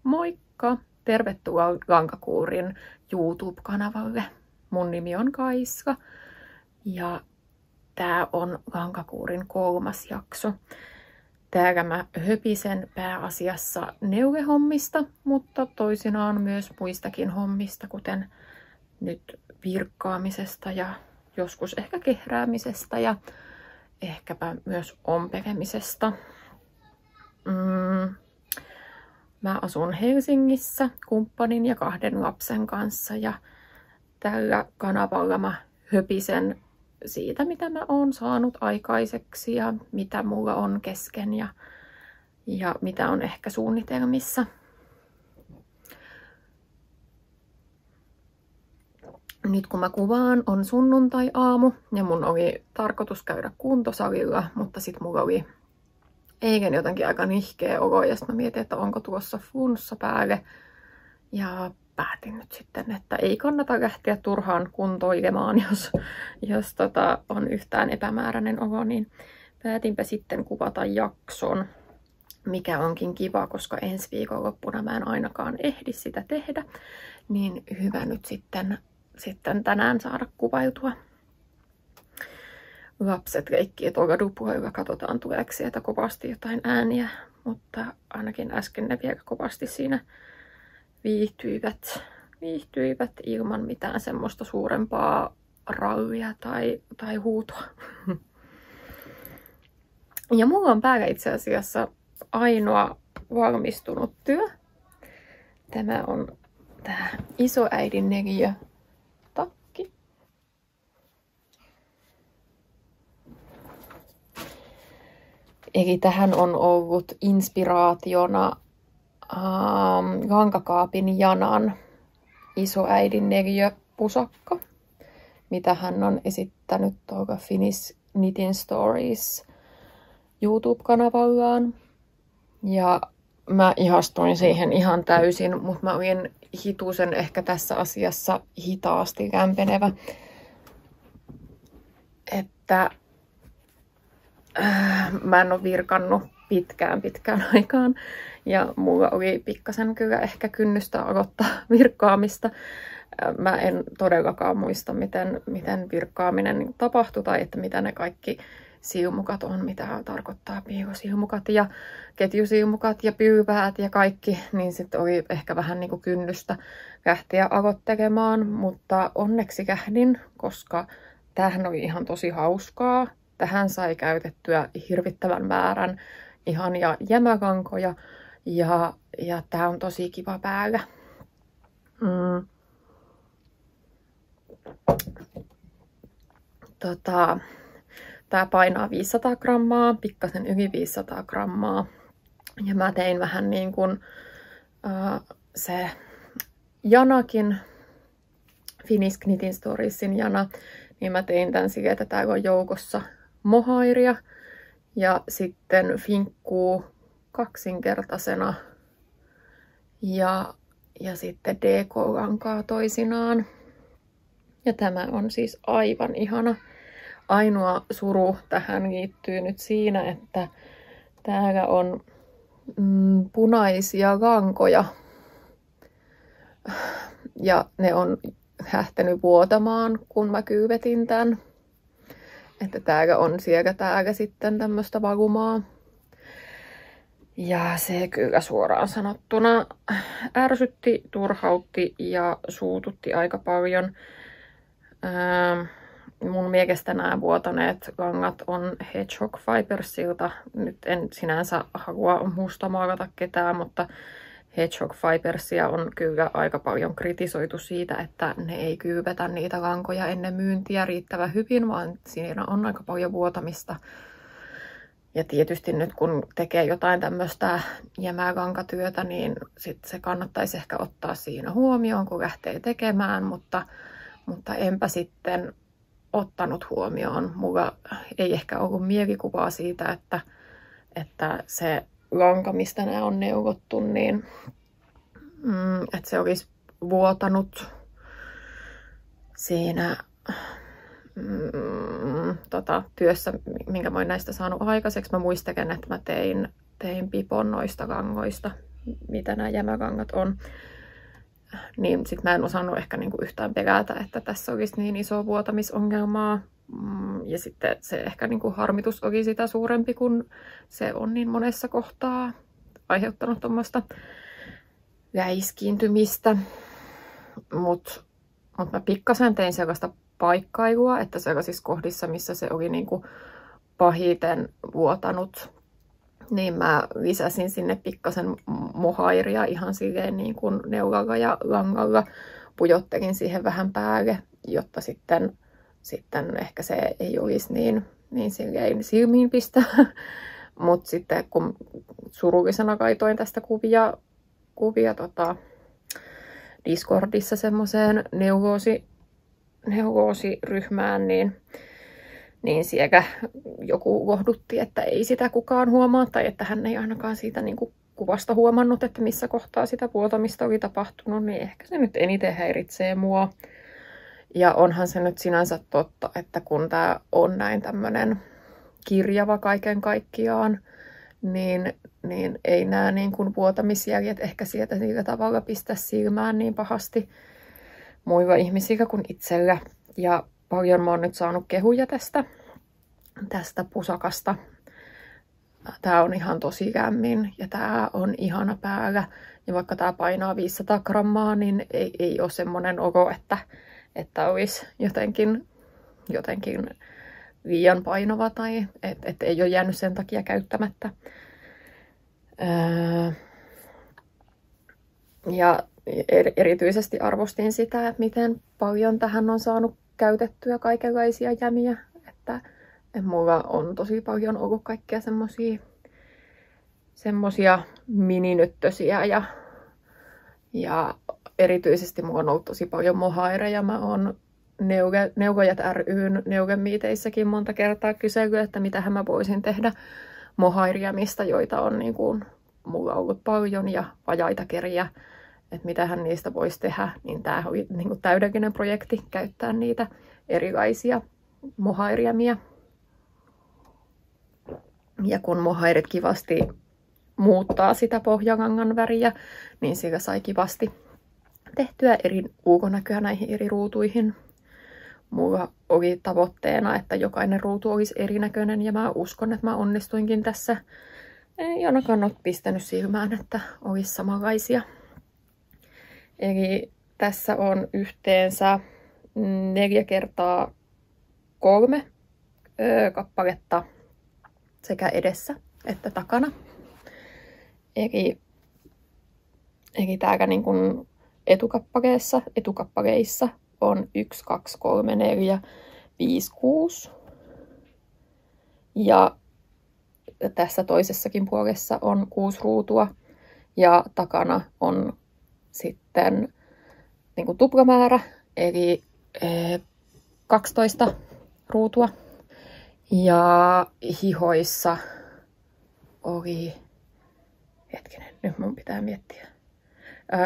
Moikka! Tervetuloa Gangakuurin YouTube-kanavalle. Mun nimi on Kaiska ja tää on Gangakuurin 3. jakso. Täällä mä höpisen pääasiassa neulehommista, mutta toisinaan myös muistakin hommista, kuten nyt virkkaamisesta ja joskus ehkä kehräämisestä ja ehkäpä myös ompelemisesta. Mä asun Helsingissä kumppanin ja 2 lapsen kanssa ja tällä kanavalla mä höpisen siitä, mitä mä oon saanut aikaiseksi ja mitä mulla on kesken ja mitä on ehkä suunnitelmissa. Nyt kun mä kuvaan, on sunnuntai-aamu ja mun oli tarkoitus käydä kuntosalilla, mutta sit mulla oli eilen jotenkin aika nihkeä olo ja sit mä mietin, että onko tuossa flunssa päälle. Ja päätin nyt sitten, että ei kannata lähteä turhaan kuntoilemaan, jos on yhtään epämääräinen olo, niin päätinpä sitten kuvata jakson, mikä onkin kiva, koska ensi viikonloppuna mä en ainakaan ehdi sitä tehdä, niin hyvä nyt sitten tänään saada kuvailtua. Lapset leikkii tuolla dupuilla, katsotaan tuleeko sieltä kovasti jotain ääniä, mutta ainakin äsken ne vielä kovasti siinä viihtyivät ilman mitään semmoista suurempaa rallia tai huutoa. Ja mulla on päällä itse asiassa ainoa valmistunut työ. Tämä on tää isoäidin 4 takki. Eli tähän on ollut inspiraationa Lankakaapin Janan isoäidin 4 pusakka, mitä hän on esittänyt tuolla Finnish Knitting Stories YouTube-kanavallaan. Ja mä ihastuin siihen ihan täysin, mutta mä olin hitusen ehkä tässä asiassa hitaasti lämpenevä. Että mä en ole virkannut pitkään aikaan. Ja mulla oli pikkasen kyllä ehkä kynnystä aloittaa virkkaamista. Mä en todellakaan muista, miten virkkaaminen tapahtui tai että mitä ne kaikki silmukat on, mitä tarkoittaa piilosilmukat ja ketjusilmukat ja pyyväät ja kaikki. Niin sitten oli ehkä vähän niin kuin kynnystä lähteä aloittelemaan, mutta onneksi lähdin, koska tämähän oli ihan tosi hauskaa. Tähän sai käytettyä hirvittävän määrän ihania jämäkankoja. Ja tää on tosi kiva päällä. Tää painaa 500 grammaa, pikkasen yli 500 grammaa. Ja mä tein vähän niin kuin se Janakin, Finnish Knitting Storiesin Jana, niin mä tein tän sille, että täällä on joukossa mohairia ja sitten finkkuu kaksinkertaisena ja sitten DK-lankaa toisinaan. Ja tämä on siis aivan ihana. Ainoa suru tähän liittyy nyt siinä, että täällä on punaisia lankoja. Ja ne on lähtenyt vuotamaan, kun mä kyyvetin tän. Että täällä on täällä sitten tämmöistä valumaa. Ja se kyllä suoraan sanottuna ärsytti, turhautti ja suututti aika paljon. Mun mielestä nämä vuotaneet langat on Hedgehog Fibersilta. Nyt en sinänsä halua mustamaalata ketään, mutta Hedgehog Fibersia on kyllä aika paljon kritisoitu siitä, että ne ei kyyvetä niitä lankoja ennen myyntiä riittävän hyvin, vaan siinä on aika paljon vuotamista. Ja tietysti nyt kun tekee jotain tämmöistä jämälankatyötä, niin sit se kannattaisi ehkä ottaa siinä huomioon, kun lähtee tekemään, mutta enpä sitten ottanut huomioon. Mulla ei ehkä ollut mielikuvaa siitä, että se lanka, mistä nämä on neuvottu, niin että se olisi vuotanut siinä työssä, minkä mä oon näistä saanut aikaiseksi. Mä muistelen, että mä tein pipon noista langoista mitä nämä jämäkangat on. Niin sit mä en osannut ehkä niinku yhtään pelätä, että tässä olisi niin iso vuotamisongelmaa. Ja sitten se ehkä niinku harmitus oli sitä suurempi, kun se on niin monessa kohtaa aiheuttanut tuommoista läiskiintymistä. Mut mä pikkasen tein sellaista paikkailua, että sellaisissa kohdissa, missä se oli niinku pahiten vuotanut, niin mä lisäsin sinne pikkasen mohairia ihan silleen niin kuin neulalla ja langalla. Pujottelin siihen vähän päälle, jotta sitten ehkä se ei olisi niin silleen silmiinpistä. Mutta sitten kun surullisena kaitoin tästä kuvia Discordissa semmoiseen neuroosiryhmään, niin siellä joku lohdutti, että ei sitä kukaan huomaa, tai että hän ei ainakaan siitä niin kuin kuvasta huomannut, että missä kohtaa sitä vuotamista oli tapahtunut, niin ehkä se nyt eniten häiritsee mua. Ja onhan se nyt sinänsä totta, että kun tämä on näin tämmöinen kirjava kaiken kaikkiaan, niin ei nämä niin kuin vuotamisjäljet ehkä sieltä sillä tavalla pistä silmään niin pahasti muilla ihmisillä kuin itsellä. Ja paljon mä oon nyt saanut kehuja tästä pusakasta. Tää on ihan tosi lämmin ja tää on ihana päällä. Ja vaikka tää painaa 500 grammaa, niin ei ole semmonen olo, että olisi jotenkin liian painava tai että ei ole jäänyt sen takia käyttämättä. Ja erityisesti arvostin sitä, että miten paljon tähän on saanut käytettyä kaikenlaisia jämiä. Että mulla on tosi paljon ollut kaikkia semmosia mininyttösiä ja erityisesti mulla on ollut tosi paljon mohaireja. Mä oon Neuvojat ry:n neuvemiiteissäkin monta kertaa kysellyt, että mitähän mä voisin tehdä mohairiamista, joita on niin kuin mulla ollut paljon ja vajaita keriä, että mitähän niistä voisi tehdä, niin tää oli niin kuin täydellinen projekti käyttää niitä erilaisia mohairiamia. Ja kun mohairit kivasti muuttaa sitä pohjalangan väriä, niin sillä sai kivasti tehtyä eri ulkonäköä näihin eri ruutuihin. Mulla oli tavoitteena, että jokainen ruutu olisi erinäköinen ja mä uskon, että mä onnistuinkin tässä. Ei ainakaan ole pistänyt silmään, että olisi samanlaisia. Eli tässä on yhteensä 4x3 kappaletta sekä edessä että takana. Eli täällä niin kuin etukappaleissa on 1, 2, 3, 4, 5, 6. Ja tässä toisessakin puolessa on 6 ruutua. Ja takana on sitten niin kuin tuplamäärä, eli 12 ruutua. Ja hihoissa oli, nyt mun pitää miettiä.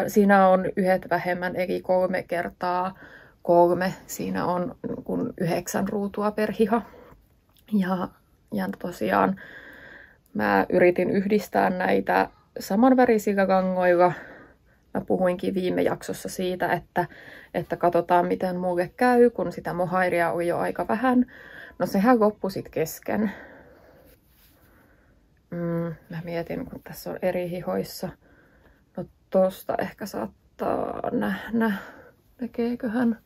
Siinä on yhdet vähemmän, eli 3x3. Siinä on 9 ruutua per hiha. Ja tosiaan mä yritin yhdistää näitä samanvärisillä langoilla. Mä puhuinkin viime jaksossa siitä, että katsotaan miten mulle käy, kun sitä mohairia oli jo aika vähän. No sehän loppui sit kesken. Mä mietin, kun tässä on eri hihoissa. No tosta ehkä saattaa nähdä. Näkeeköhän?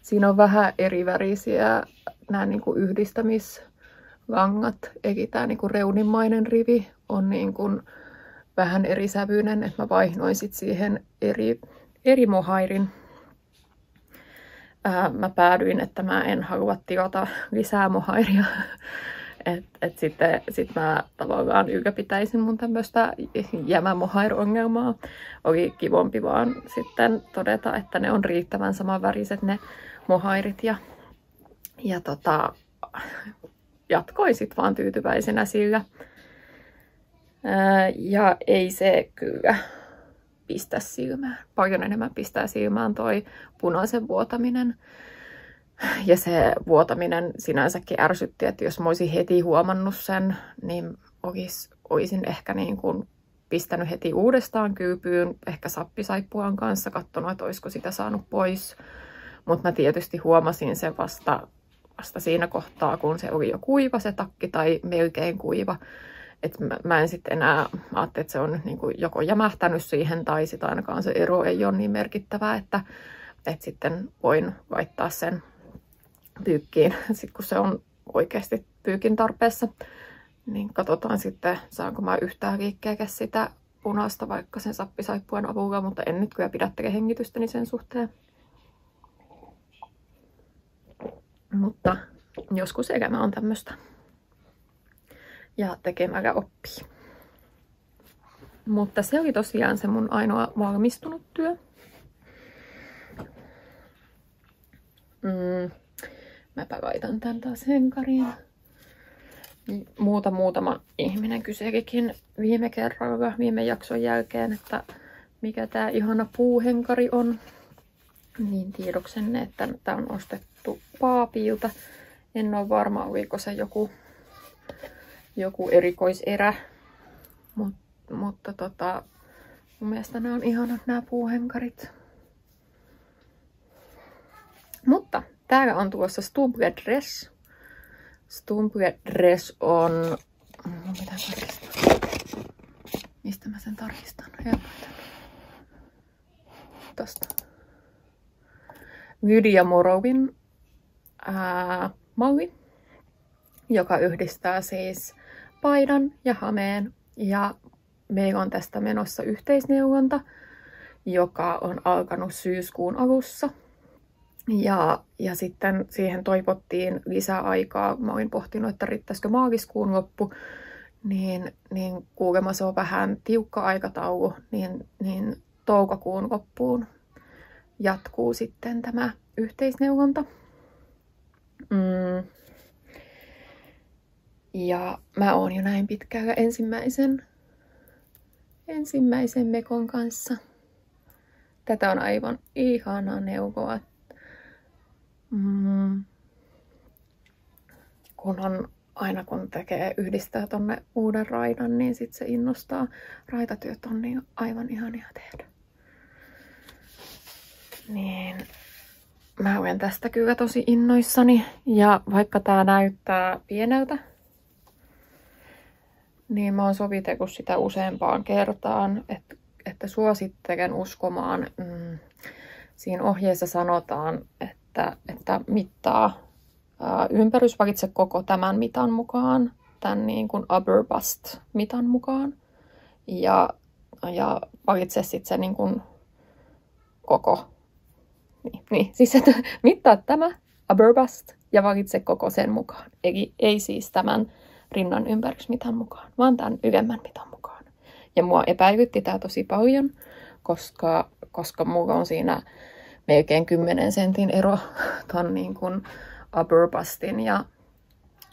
Siinä on vähän eri värisiä nämä niinku yhdistämislangat. Eli tämä niinku reunimmainen rivi on niinku vähän eri sävyinen, että mä vaihdoin sit siihen eri mohairin. Mä päädyin, että mä en halua tilata lisää mohairia. Sitten mä tavallaan ylläpitäisin mun tämmöistä jämämohair-ongelmaa. Oli kivompi vaan sitten todeta, että ne on riittävän samanväriset ne mohairit. Ja jatkoin sit vaan tyytyväisenä sillä. Ja ei se kyllä pistä silmään. Paljon enemmän pistää silmään toi punaisen vuotaminen. Ja se vuotaminen sinänsäkin ärsytti, että jos mä olisin heti huomannut sen, niin olisin ehkä niin kuin pistänyt heti uudestaan kyypyyn, ehkä sappisaippuan kanssa, katsonut, että olisiko sitä saanut pois. Mutta mä tietysti huomasin sen vasta siinä kohtaa, kun se oli jo kuiva se takki tai melkein kuiva. Että mä en sitten enää ajattelin, että se on nyt niin kuin joko jämähtänyt siihen tai sitten ainakaan se ero ei ole niin merkittävää, että sitten voin laittaa sen pyykkiin, sit kun se on oikeasti pyykin tarpeessa. Niin katsotaan sitten, saanko mä yhtään liikkeekä sitä punaista vaikka sen sappisaippuan avulla, mutta en nyt kyllä pidättele hengitystäni sen suhteen. Mutta joskus elämä on tämmöistä. Ja tekemällä oppii. Mutta se oli tosiaan se mun ainoa valmistunut työ. Mäpä laitan tän taas henkariin. Muutama ihminen kyselikin viime jakson jälkeen, että mikä tää ihana puuhenkari on. Niin tiedoksenne, että tää on ostettu Paapilta. En ole varma, oliko se joku erikoiserä. Mutta mun mielestä nämä on ihanat nämä puuhenkarit. Mutta täällä on tuossa Stumble Dress. Stumble Dress on... Mitä tarkistaa? Mistä mä sen tarkistan? Helpoiten. Tosta. Lydia Morrowin malli, joka yhdistää siis paidan ja hameen. Ja meillä on tästä menossa yhteisneuvonta, joka on alkanut syyskuun alussa. Ja sitten siihen toivottiin lisää aikaa. Mä olin pohtinut, että riittäisikö maaliskuun loppu. Niin kuulemma se on vähän tiukka aikataulu, niin toukokuun loppuun jatkuu sitten tämä yhteisneuvonta. Ja mä oon jo näin pitkällä ensimmäisen mekon kanssa. Tätä on aivan ihana neuvoa. Kun yhdistää tonne uuden raidan, niin sit se innostaa. Raitatyöt on niin aivan ihania tehdä. Niin mä olen tästä kyllä tosi innoissani. Ja vaikka tää näyttää pieneltä, niin mä oon sovitellut sitä useampaan kertaan, että suosittelen uskomaan. Siinä ohjeessa sanotaan, että mittaa ympärys, valitse koko tämän mitan mukaan, tämän niin kuin upper bust mitan mukaan. Ja valitse sitten se niin kuin koko. Siis että mittaa tämä upper bust ja valitse koko sen mukaan. Eli ei siis tämän rinnan ympärysmitan mukaan, vaan tämän ylemmän mitan mukaan. Ja mua epäilytti tää tosi paljon, koska mulla on siinä melkein 10 sentin ero ton niin kuin upper bustin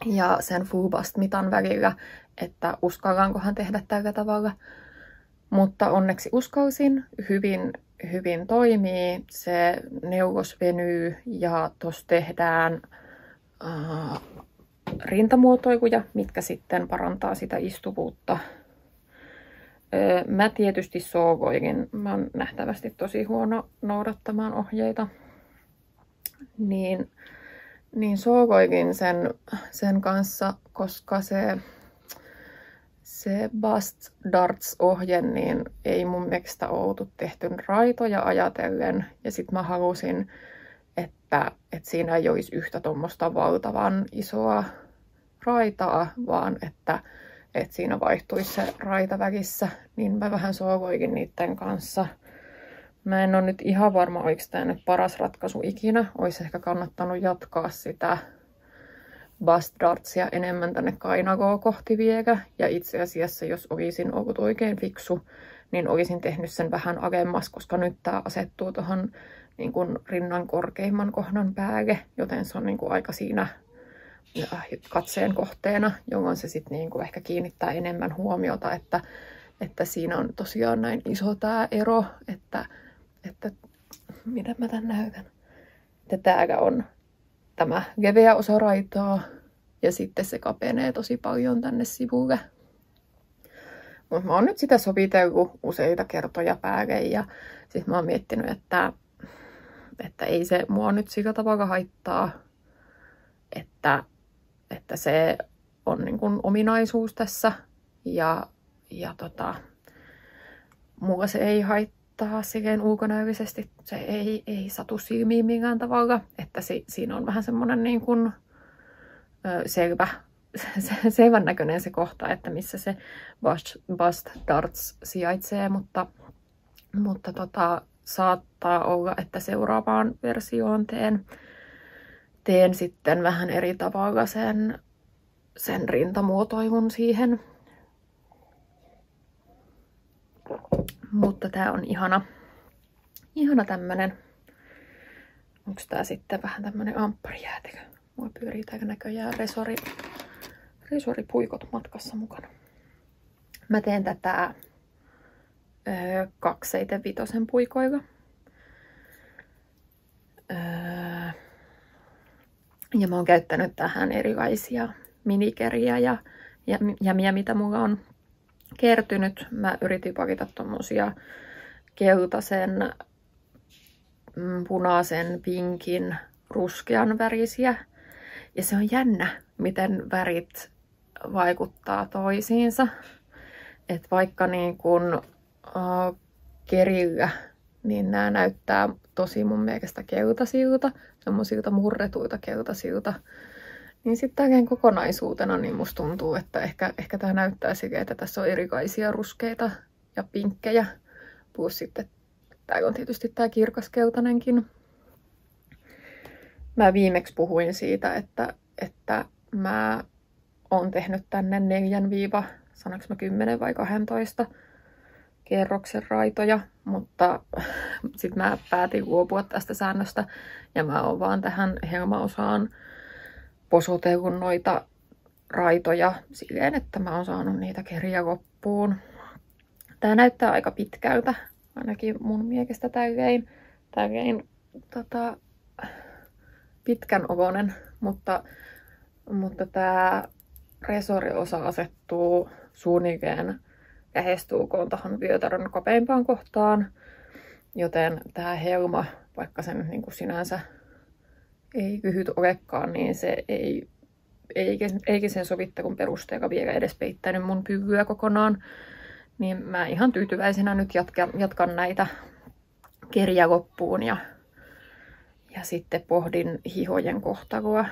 ja sen full bust mitan välillä, että uskallankohan tehdä tällä tavalla. Mutta onneksi uskalsin, hyvin toimii, se neuvos venyy ja tuossa tehdään rintamuotoiluja, mitkä sitten parantaa sitä istuvuutta. Mä tietysti soovoilin, mä oon nähtävästi tosi huono noudattamaan ohjeita, niin soovoilin sen kanssa, koska se Bust Darts-ohje niin ei mun mielestä oltu tehty raitoja ajatellen. Ja sit mä halusin, että siinä ei olisi yhtä tuommoista valtavan isoa raitaa, vaan että siinä vaihtuisi se raita välissä. Niin mä vähän soovoikin niiden kanssa. Mä en ole nyt ihan varma, oliko tämä nyt paras ratkaisu ikinä. Olisi ehkä kannattanut jatkaa sitä Bust Dartsia enemmän tänne kainagoa kohti vielä. Ja itse asiassa, jos olisin ollut oikein fiksu, niin olisin tehnyt sen vähän alemmas, koska nyt tämä asettuu tuohon niin kuin rinnan korkeimman kohdan päälle, joten se on niin kuin aika siinä katseen kohteena, jolloin se sitten niin kuin ehkä kiinnittää enemmän huomiota, että siinä on tosiaan näin iso tämä ero, että mitä mä tän näytän. Että täällä on tämä leveä osa raitaa ja sitten se kapenee tosi paljon tänne sivulle. Mutta mä oon nyt sitä sovitellut useita kertoja päälle ja siis mä oon miettinyt, että ei se mua nyt sillä tavalla haittaa, että se on niin kuin ominaisuus tässä ja mulla se ei haittaa silleen ulkonäöllisesti, se ei satu silmiin millään tavalla, että siinä on vähän semmoinen niin kuin selvän näköinen se kohta, että missä se bust darts sijaitsee, mutta saattaa olla, että seuraavaan versioon teen sitten vähän eri tavalla sen rintamuotoilun siihen. Mutta tää on ihana tämmönen. Onks tää sitten vähän tämmönen ampparijäätelö? Mulla pyörii täällä näköjään resoripuikot matkassa mukana. Mä teen tätä 275 puikoilla. Ja mä oon käyttänyt tähän erilaisia minikeriä ja jämiä, mitä mulla on kertynyt. Mä yritin pakita tommosia keltaisen, punaisen, pinkin, ruskean värisiä. Ja se on jännä, miten värit vaikuttaa toisiinsa. Et vaikka niin kun kerillä, niin nämä näyttää tosi mun mielestä keltaisilta, semmoisilta murretuilta keltaisilta. Niin sitten tämän kokonaisuutena niin musta tuntuu, että ehkä tämä näyttää silleen, että tässä on erilaisia ruskeita ja pinkkejä. Plus sitten täällä on tietysti tämä kirkaskeltainenkin. Mä viimeksi puhuin siitä, että mä oon tehnyt tänne 10 vai 12 kerroksen raitoja, mutta sitten mä päätin luopua tästä säännöstä ja mä oon vaan tähän helmaosaan posotellut noita raitoja silleen, että mä oon saanut niitä keriä loppuun. Tää näyttää aika pitkältä, ainakin mun mielestä tälleen pitkän oloinen, mutta tää resoriosa asettuu suunnilleen lähestulkoon tuohon vyötärön kapeimpaan kohtaan, joten tää helma, vaikka sen niin kuin sinänsä ei lyhyt olekaan, niin se eikä sen sovittelun perusteella vielä edes peittänyt mun pyllyä kokonaan. Niin mä ihan tyytyväisenä nyt jatkan näitä keriä loppuun ja sitten pohdin hihojen kohtaloa.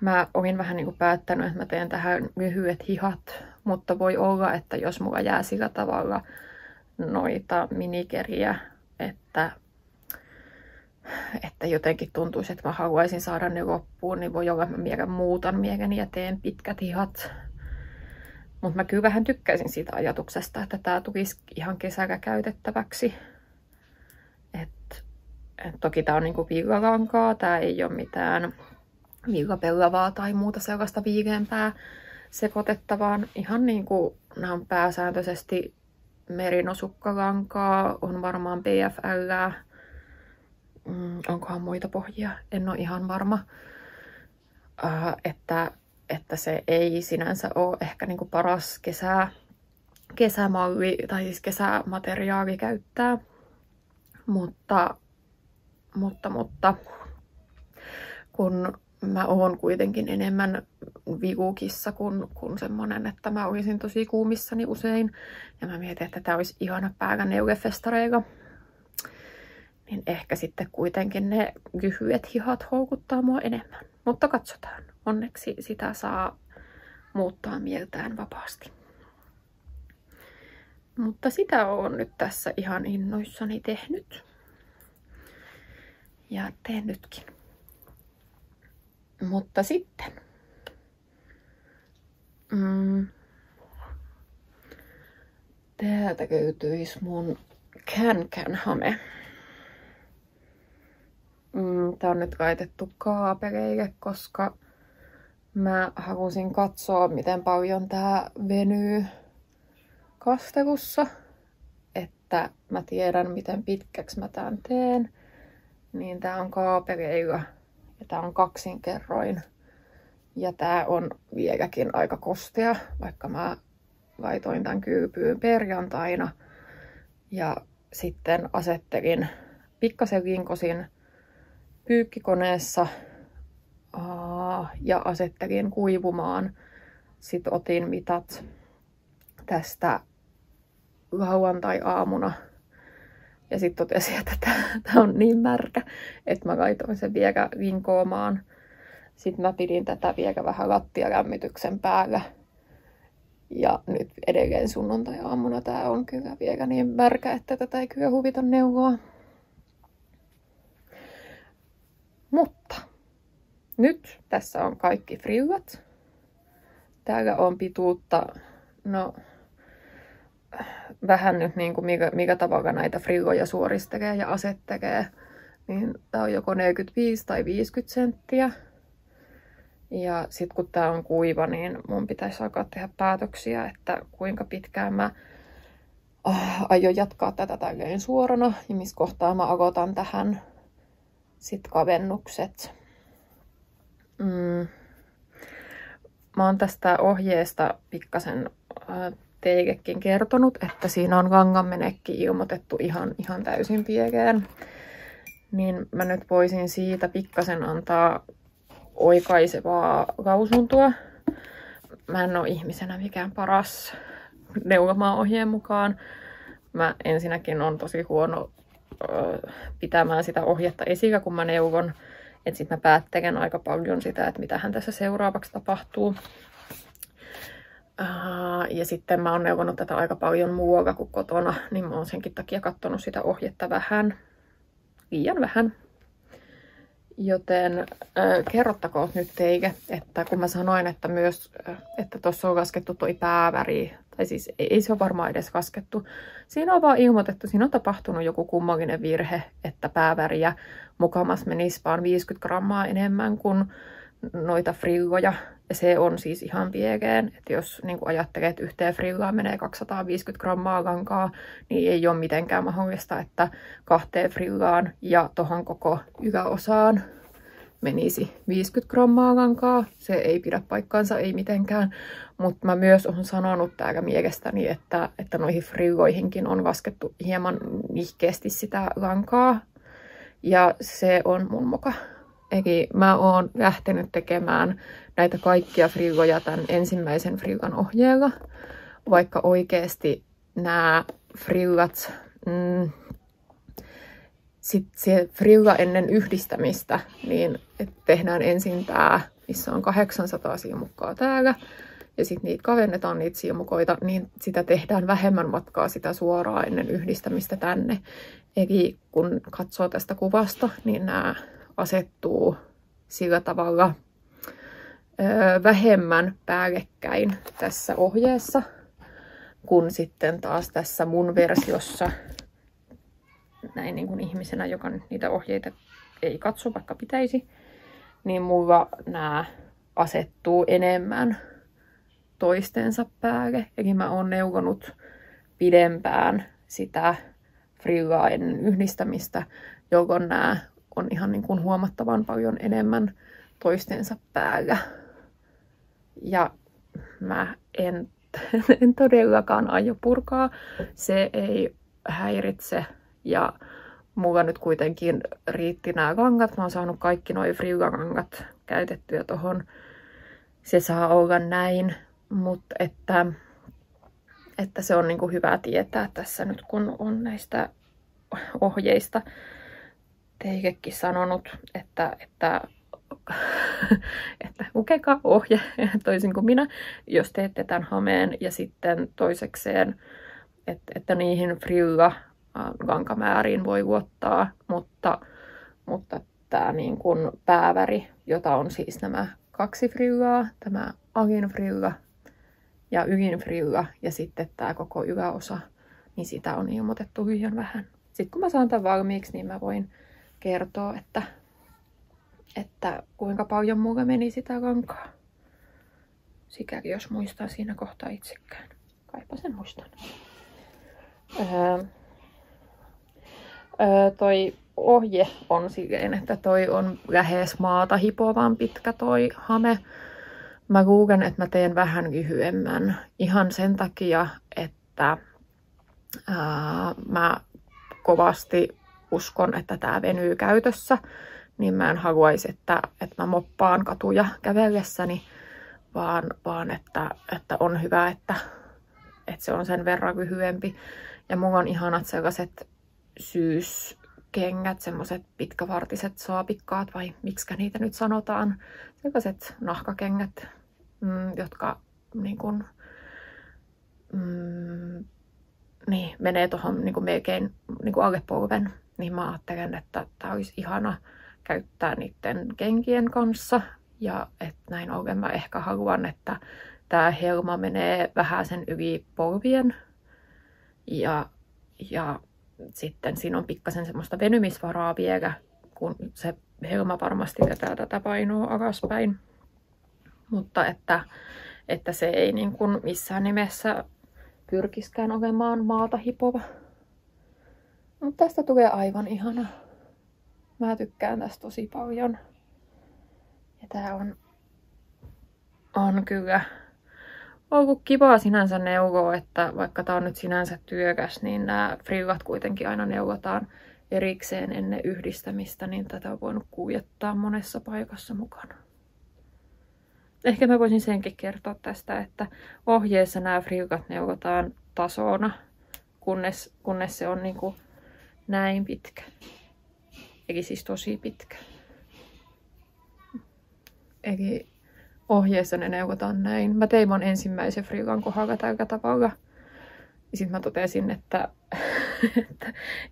Mä olin vähän niin kuin päättänyt, että mä teen tähän lyhyet hihat, mutta voi olla, että jos mulla jää sillä tavalla noita minikeriä, että jotenkin tuntuisi, että mä haluaisin saada ne loppuun, niin voi olla, että mä muutan mieleni ja teen pitkät hihat. Mutta mä kyllä vähän tykkäisin siitä ajatuksesta, että tää tulisi ihan kesällä käytettäväksi. Toki tää on niinku villalankaa, tää ei ole mitään villapellavaa tai muuta sellaista viileämpää sekoitettavaa. Ihan niinku nämä on pääsääntöisesti merinosukkalankaa, on varmaan PFL. Onkohan muita pohjia? En ole ihan varma. Että se ei sinänsä ole ehkä niinku paras kesämalli tai siis kesämateriaali käyttää. Mutta kun mä oon kuitenkin enemmän vivukissa kuin semmonen, että mä olisin tosi kuumissani usein. Ja mä mietin, että tää olisi ihana päällä neulefestareilla. Niin ehkä sitten kuitenkin ne lyhyet hihat houkuttaa mua enemmän. Mutta katsotaan. Onneksi sitä saa muuttaa mieltään vapaasti. Mutta sitä oon nyt tässä ihan innoissani tehnyt. Ja teen nytkin. Mutta sitten. Täältä löytyisi mun Can-Can-hame. Tää on nyt laitettu kaapeleille, koska mä halusin katsoa, miten paljon tää venyy kastelussa. Että mä tiedän, miten pitkäksi mä tän teen. Niin tää on kaapeleilla ja tää on 2 kerroin. Ja tää on vieläkin aika kostea, vaikka mä laitoin tämän kylpyyn perjantaina. Ja sitten asettelin, pikkasen rinkosin pyykkikoneessa ja asettelin kuivumaan. Sitten otin mitat tästä lauantai-aamuna. Ja sitten totesin, että tämä on niin märkä, että mä laitoin sen vielä rinkoamaan. Sitten mä pidin tätä vielä vähän lattialämmityksen päällä. Ja nyt edelleen sunnuntai-aamuna tää on kyllä vielä niin märkä, että tätä ei kyllä huvita neuvoa. Mutta nyt tässä on kaikki frillat. Täällä on pituutta, no vähän nyt niin kuin mikä tavalla näitä frilloja suoristelee ja asettelee. Niin tää on joko 45 tai 50 senttiä. Ja sitten kun tää on kuiva, niin mun pitäisi alkaa tehdä päätöksiä, että kuinka pitkään mä aion jatkaa tätä tälleen suorana. Ja missä kohtaa mä aloitan tähän sit kavennukset. Mä oon tästä ohjeesta pikkasen teillekin kertonut, että siinä on langanmenekki ilmoitettu ihan täysin pieleen. Niin mä nyt voisin siitä pikkasen antaa oikaisevaa lausuntoa. Mä en ole ihmisenä mikään paras neuvomaan ohjeen mukaan. Mä ensinnäkin on tosi huono pitämään sitä ohjetta esillä, kun mä neuvon. Että sit mä päättelen aika paljon sitä, että mitähän tässä seuraavaksi tapahtuu. Ja sitten mä oon neuvonut tätä aika paljon muualla kuin kotona, niin mä oon senkin takia katsonut sitä ohjetta vähän. Liian vähän. Joten kerrottakoon nyt teille, että kun mä sanoin, että myös, että tuossa on laskettu toi pääväri, tai siis ei se ole varmaan edes laskettu. Siinä on vaan ilmoitettu, siinä on tapahtunut joku kummallinen virhe, että pääväriä mukamas menisi vaan 50 grammaa enemmän kuin noita frilloja. Ja se on siis ihan pieleen, että jos niin ajattelee, että yhteen frillaan menee 250 grammaa lankaa, niin ei ole mitenkään mahdollista, että 2 frillaan ja tohon koko yläosaan menisi 50 grammaa lankaa. Se ei pidä paikkaansa, ei mitenkään. Mutta mä myös olen sanonut täällä mielestäni, että noihin frilloihinkin on laskettu hieman nihkeästi sitä lankaa. Ja se on mun moka. Eli mä oon lähtenyt tekemään näitä kaikkia frilloja tämän ensimmäisen frillan ohjeella, vaikka oikeasti nämä frillat, sitten se frilla ennen yhdistämistä, niin tehdään ensin tämä, missä on 800 silmukkaa täällä, ja sitten niitä kavennetaan niitä silmukoita, niin sitä tehdään vähemmän matkaa sitä suoraan ennen yhdistämistä tänne. Eli kun katsoo tästä kuvasta, niin nämä asettuu sillä tavalla vähemmän päällekkäin tässä ohjeessa, kun sitten taas tässä mun versiossa, näin niin kuin ihmisenä, joka nyt niitä ohjeita ei katso, vaikka pitäisi, niin mulla nämä asettuu enemmän toistensa päälle. Eli mä oon neuvonut pidempään sitä frillaa ennen yhdistämistä, jolloin nämä on ihan niin kuin huomattavan paljon enemmän toistensa päällä. Ja mä en todellakaan aio purkaa. Se ei häiritse. Ja mulla nyt kuitenkin riitti nämä langat. Mä oon saanut kaikki noi frillalangat käytettyä tohon. Se saa olla näin. Mutta että se on niin kuin hyvä tietää tässä nyt, kun on näistä ohjeista teillekin sanonut, että lukekaa ohje toisin kuin minä, jos teette tämän hameen. Ja sitten toisekseen, että niihin frilla-lankamääriin voi luottaa, mutta tämä niin kuin pääväri, jota on siis nämä 2 frillaa, tämä alin frilla ja ylin frilla ja sitten tämä koko yläosa, niin sitä on ilmoitettu liian vähän. Sitten kun mä saan tämän valmiiksi, niin mä voin kertoa, että kuinka paljon mulla meni sitä lankaa. Sikäli jos muistan siinä kohtaa itsekään. Kaipa sen muistan. Toi ohje on silleen, että toi on lähes maata hipovan pitkä toi hame. mä googlen, että mä teen vähän lyhyemmän ihan sen takia, että mä kovasti uskon, että tää venyy käytössä, niin mä en haluaisi, että mä moppaan katuja kävellessäni, vaan että on hyvä, että se on sen verran lyhyempi. Ja mulla on ihanat sellaiset syyskengät, semmoiset pitkävartiset saapikkaat, vai miksikä niitä nyt sanotaan. Sellaiset nahkakengät, jotka niin kun, niin, menee tuohon niin melkein niin alle polven. Niin mä ajattelen, että tää olisi ihana käyttää niiden kenkien kanssa. Ja että näin ollen mä ehkä haluan, että tää helma menee vähän sen yli polvien. Ja sitten siinä on pikkasen semmoista venymisvaraa vielä, kun se helma varmasti vetää tätä painoa alaspäin. Mutta että se ei niin kuin missään nimessä pyrkiskään olemaan maata hipova. Mutta tästä tulee aivan ihana. Mä tykkään tästä tosi paljon. Ja tää on kyllä ollut kivaa sinänsä neuvoa, että vaikka tää on nyt sinänsä työkäs, niin nämä frillat kuitenkin aina neuvotaan erikseen ennen yhdistämistä, niin tätä on voinut kuljettaa monessa paikassa mukana. Ehkä mä voisin senkin kertoa tästä, että ohjeessa nämä frillat neuvotaan tasona, kunnes se on niinku näin pitkä. Eli siis tosi pitkä. Eli ohjeessa ne neuvotaan näin. Mä tein mun ensimmäisen frillan kohdalla tällä tavalla. Ja sit mä totesin, että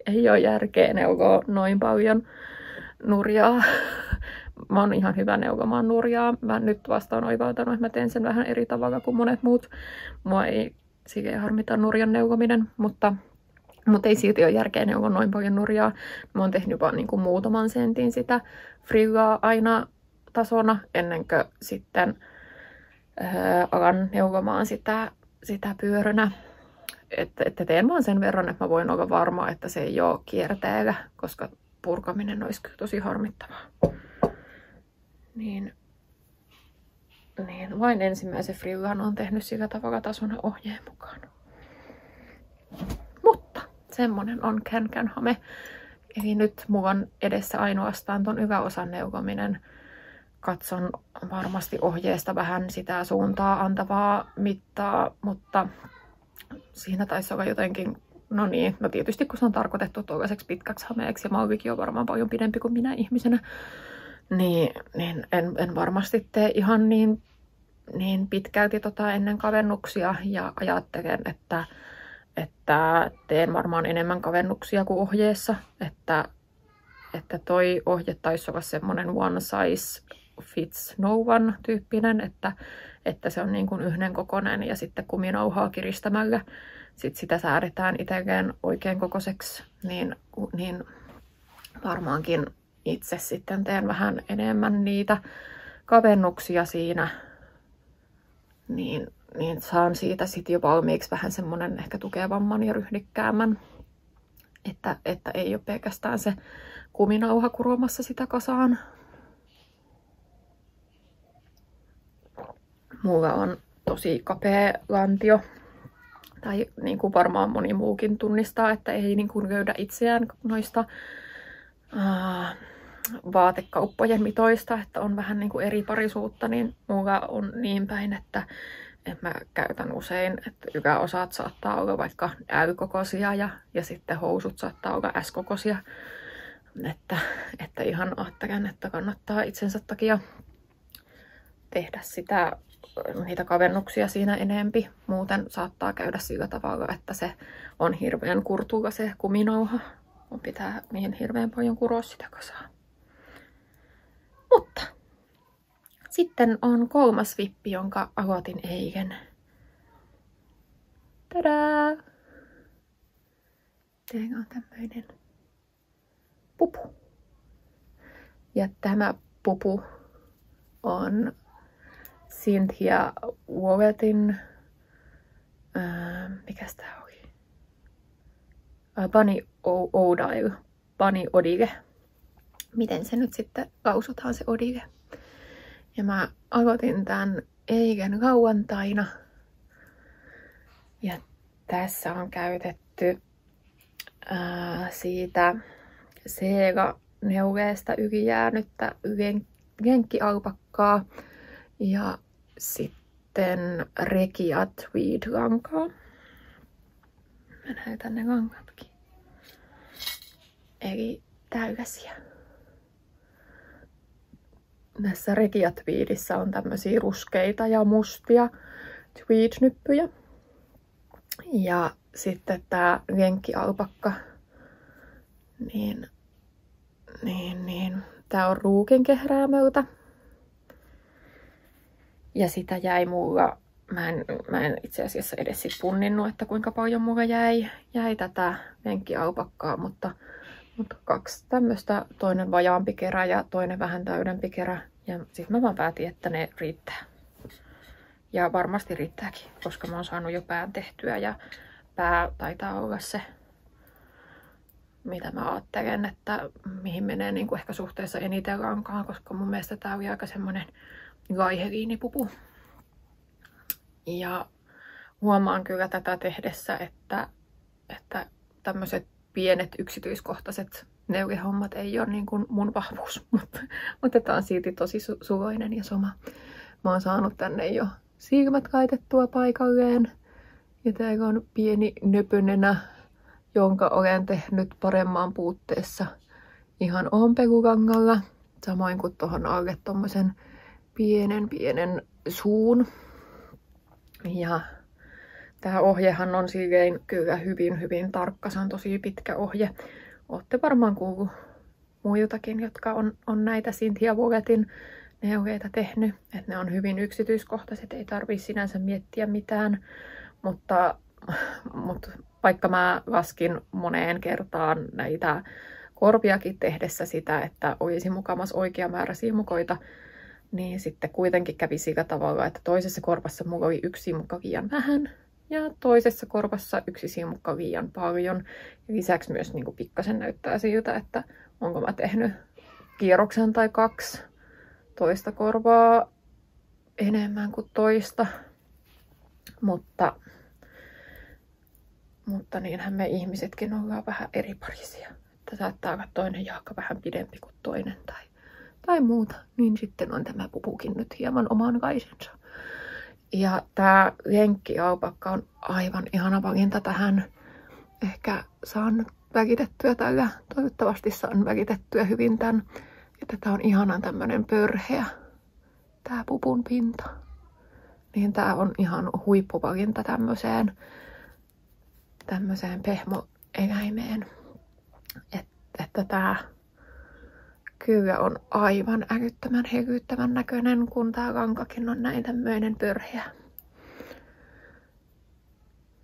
ei ole järkeä neuvoa noin paljon nurjaa. Mä oon ihan hyvä neuvomaan nurjaa. Mä nyt vasta oon oivaltanut, että mä teen sen vähän eri tavalla kuin monet muut. Mua ei silleen harmita nurjan neuvominen, mutta ei silti ole järkeä neuvoa noin paljon nurjaa. Mä oon tehnyt vaan niin kuin muutaman sentin sitä frillaa aina tasona, ennen kuin sitten alan neuvomaan sitä pyörönä. Että teen vaan sen verran, että mä voin olla varma, että se ei ole kierteellä, koska purkaminen olisi kyllä tosi harmittavaa. Niin vain ensimmäisen frillan on tehnyt sillä tavalla tasona ohjeen mukaan. Mutta semmonen on Can-Can-hame. Eli nyt mulla on edessä ainoastaan ton yläosan neuvominen. Katson varmasti ohjeesta vähän sitä suuntaa antavaa mittaa, mutta siinä taisi olla jotenkin, no tietysti kun se on tarkoitettu tuollaiseksi pitkäksi hameeksi ja mallikin on varmaan paljon pidempi kuin minä ihmisenä, niin en varmasti tee ihan niin pitkälti ennen kavennuksia ja ajattelen, että teen varmaan enemmän kavennuksia kuin ohjeessa, että toi ohje taisi olla semmoinen one size fits no one -tyyppinen, että se on niin kuin yhden kokoinen ja sitten kuminauhaa kiristämällä sitä säädetään itselleen oikein kokoiseksi, niin varmaankin itse sitten teen vähän enemmän niitä kavennuksia siinä, niin saan siitä sitten jo valmiiksi vähän semmonen ehkä tukevamman ja ryhdikkäämmän, että ei ole pelkästään se kuminauha kuromassa sitä kasaan. Mulla on tosi kapea lantio, tai niin kuin varmaan moni muukin tunnistaa, että ei niin kuin löydä itseään noista vaatekauppojen mitoista, että on vähän niin kuin eri parisuutta, niin mulla on niin päin, että mä käytän usein, että yläosat saattaa olla vaikka L-kokoisia ja sitten housut saattaa olla S-kokoisia. Että ihan ajattelen, että kannattaa itsensä takia tehdä niitä kavennuksia siinä enempi. Muuten saattaa käydä sillä tavalla, että se on hirveän kurtuva se kuminauha. Mun pitää niin hirveän paljon kuroa sitä kasaa. Mutta sitten on kolmas vippi, jonka aloitin eilen. Tadaa! Teillä on tämmöinen pupu. Ja tämä pupu on Cynthia Walletin, mikäs tää oli? Bunny Odile. Miten se nyt sitten lausutaan se Odile? Ja mä aloitin tämän eilen lauantaina. Ja tässä on käytetty siitä Sega-neuleesta ylijäänyttä lenkkialpakkaa ja sitten Rekia Tweed-lankaa. Mä näytän ne langatkin. Eli tällaisia. Näissä Rekia Tweedissä on tämmöisiä ruskeita ja mustia tweed-nyppyjä. Ja sitten tää lenkkialpakka, niin tää on ruukenkehräämöltä. Ja sitä jäi mulla, mä en itse asiassa edes sit punninnut, että kuinka paljon mulla jäi tätä lenkkialpakkaa, mutta 2 tämmöstä, toinen vajaampi kerä ja toinen vähän täydempi kerä. Ja sit mä vaan päätin, että ne riittää. Ja varmasti riittääkin, koska mä oon saanut jo pään tehtyä ja pää taitaa olla se, mitä mä ajattelen, että mihin menee niin kuin ehkä suhteessa eniten lankaa, koska mun mielestä tää oli aika semmonen laiheliinipupu. Ja huomaan kyllä tätä tehdessä, että tämmöiset pienet yksityiskohtaiset neulehommat ei ole niin kuin mun vahvuus, mutta tää on silti tosi suloinen ja soma. Mä oon saanut tänne jo silmät laitettua paikalleen. Ja täällä on pieni nöpönenä, jonka olen tehnyt paremman puutteessa ihan ompelurangalla. Samoin kuin tuohon alle tommosen pienen suun. Ja tää ohjehan on silleen kyllä hyvin tarkka. Se on tosi pitkä ohje. Ootte varmaan kuullut muiltakin, jotka on näitä Cynthia Walletin neuleita tehnyt. Että ne on hyvin yksityiskohtaiset, ei tarvii sinänsä miettiä mitään. Mutta vaikka mä laskin moneen kertaan näitä korviakin tehdessä sitä, että olisi mukamas oikea määrä silmukoita, niin sitten kuitenkin kävi sillä tavalla, että toisessa korvassa mulla oli 1 silmukka liian vähän ja toisessa korvassa 1 silmukka liian paljon. Ja lisäksi myös niin kuin pikkasen näyttää siltä, että onko mä tehnyt kierroksen tai 2 toista korvaa enemmän kuin toista. Mutta niinhän me ihmisetkin ollaan vähän eriparisia. Että saattaa olla toinen jalka vähän pidempi kuin toinen tai muuta. Niin sitten on tämä pupukin nyt hieman omanlaisensa. Ja tää lenkkialpakka on aivan ihana valinta tähän. Ehkä saan väritettyä tällä. Toivottavasti saan väritettyä hyvin tän. Että tää on ihanan tämmönen pörheä. Tää pupun pinta. Niin tää on ihan huippuvalinta tämmöiseen pehmoeläimeen. Että tää kyllä on aivan älyttömän hengyyttävän näköinen, kun tää lankakin on näin tämmöinen pörheä.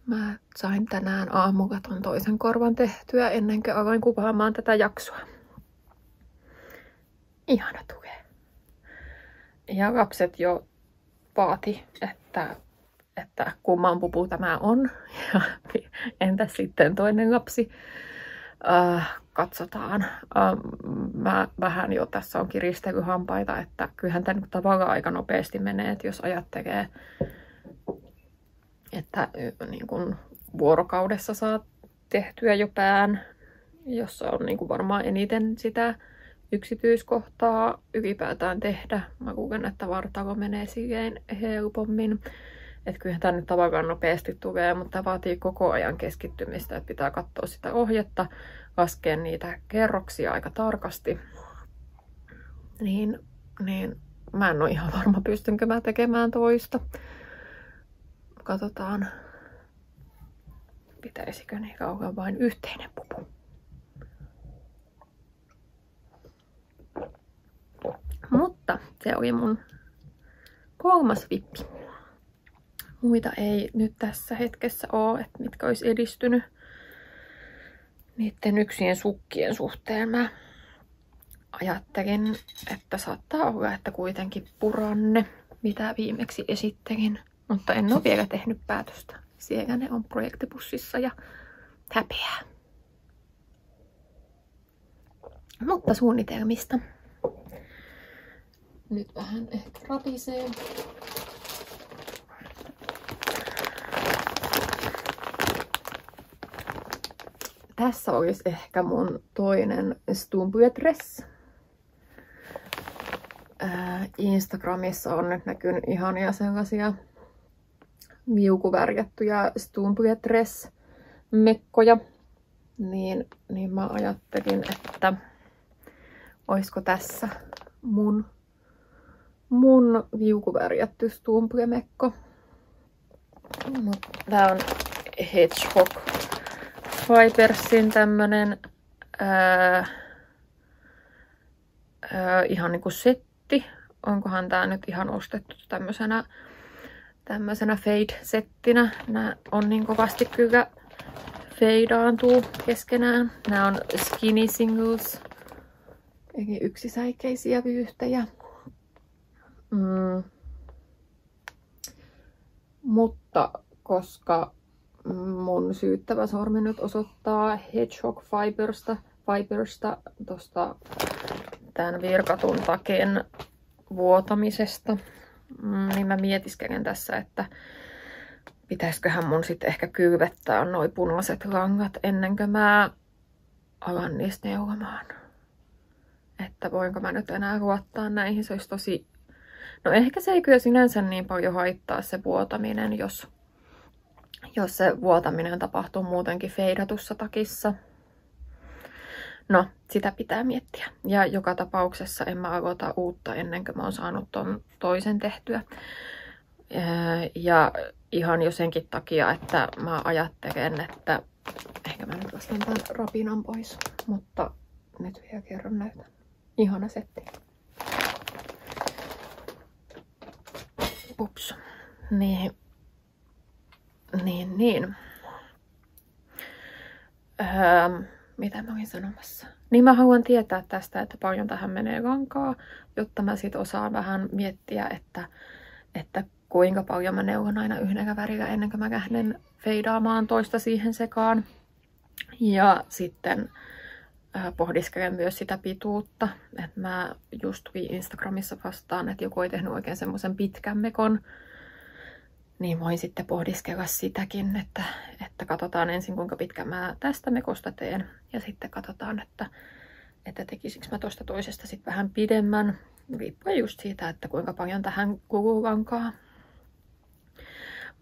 Mä sain tänään aamulla ton toisen korvan tehtyä ennen kuin aloin kuvaamaan tätä jaksoa. Ihana tulee. Ja lapset jo vaati, että kumman pupu tämä on. Ja entäs sitten toinen lapsi? Katsotaan. Mä vähän jo tässä on kiristelyhampaita, että kyllähän tämä nyt tavallaan aika nopeasti menee, että jos ajattelee, että niin kun vuorokaudessa saa tehtyä jo pään, jossa on niin kun varmaan eniten sitä yksityiskohtaa ylipäätään tehdä. Mä luulen, että vartalo menee silleen helpommin. Että kyllähän tämä nyt tavallaan nopeasti tulee, mutta tämä vaatii koko ajan keskittymistä, että pitää katsoa sitä ohjetta, laskea niitä kerroksia aika tarkasti. Niin mä en ole ihan varma, pystynkö mä tekemään toista. Katsotaan, pitäisikö niillä olla vain yhteinen pupu. Mutta se oli mun 3. vippi. Muita ei nyt tässä hetkessä ole, että mitkä olisi edistynyt niiden yksien sukkien suhteen. Mä ajattelin, että saattaa olla, että kuitenkin puranne, mitä viimeksi esittelin. Mutta en ole vielä tehnyt päätöstä. Siellä ne on projektipussissa ja häpeää. Mutta suunnitelmista. Nyt vähän ehkä rapisee. tässä olisi ehkä mun toinen Stumpyet-dress. Instagramissa on nyt näkynyt ihania sellaisia viukuvärjättyjä Stumpyet-dress-mekkoja. Niin mä ajattelin, että olisiko tässä mun viukuvärjätty Stumpy-mekko. Tää on Hedgehog Fibersin tämmönen ihan niinku setti. Onkohan tää nyt ihan ostettu tämmösenä fade-settinä. Nää on niin kovasti kyllä feidaantuu keskenään. Nää on skinny singles, eli yksisäikeisiä vyyhtejä. Mutta koska mun syyttävä sormi nyt osoittaa Hedgehog Fibersta tosta tän virkatun taken vuotamisesta, niin mä mietiskelen tässä, että pitäisiköhän mun sitten ehkä kylvettää noi punaiset langat ennen kuin mä alan niistä neuvomaan. Että voinko mä nyt enää luottaa näihin, se olisi tosi... No ehkä se ei kyllä sinänsä niin paljon haittaa se vuotaminen, jos se vuotaminen tapahtuu muutenkin feidatussa takissa. No, sitä pitää miettiä. Ja joka tapauksessa en mä aloita uutta ennen kuin mä oon saanut ton toisen tehtyä. Ja ihan jo senkin takia, että mä ajattelen, että ehkä mä nyt lasken tämän rapinan pois. Mutta nyt vielä kerran näytän. Ihana setti. Ups. Niin. Mitä mä olin sanomassa? Niin mä haluan tietää tästä, että paljon tähän menee lankaa, jotta mä sit osaan vähän miettiä, että kuinka paljon mä neuvon aina yhdellä värillä ennen kuin mä lähden feidaamaan toista siihen sekaan. Ja sitten pohdiskelen myös sitä pituutta. Et mä just tulin Instagramissa vastaan, että joku ei tehnyt oikein semmoisen pitkän mekon. Niin voin sitten pohdiskella sitäkin, että katsotaan ensin kuinka pitkä mä tästä mekosta teen. Ja sitten katsotaan, että tekisikö mä tuosta toisesta sitten vähän pidemmän. Riippuen just siitä, että kuinka paljon tähän kuluu lankaa.